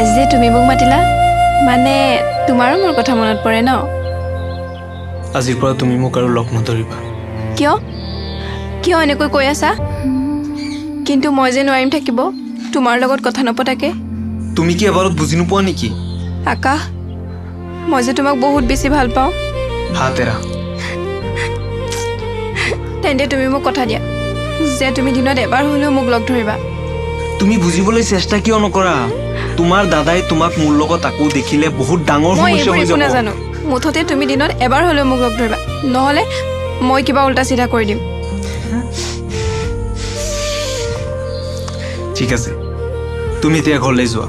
আজি যে তুমি মোক মাতিলা মানে তোমাৰো মোৰ কথা মনত পৰে ন আজিৰ পৰা তুমি মোক আৰু লগ নধৰিবা কিয় কিয় এনেকৈ কৈ আছা কিন্তু মই যে নোৱাৰিম থাকিব তোমাৰ লগত কথা নপতাকে তুমি কি এবাৰত বুজি নোপোৱা নেকি আকাশ মই যে তোমাক বহুত বেছি ভাল পাওঁ হাত এৰা তেন্তে তুমি মোক কথা দিয়া যে তুমি দিনত এবাৰ হ'লেও মোক লগ ধৰিবা তুমি বুজিবলৈ চেষ্টা কিয় নকৰা তোমাৰ দাদাই তোমাক মোৰ লগত আকৌ দেখিলে বহুত ডাঙৰ মই সমস্যা এইবোৰ হৈ একো যাব নাজানো মুঠতে তুমি দিনত এবাৰ হ'লেও মোক লগ ধৰিবা নহ'লে মই কিবা উল্টা চিধা কৰি দিম ঠিক আছে তুমি এতিয়া ঘৰলৈ যোৱা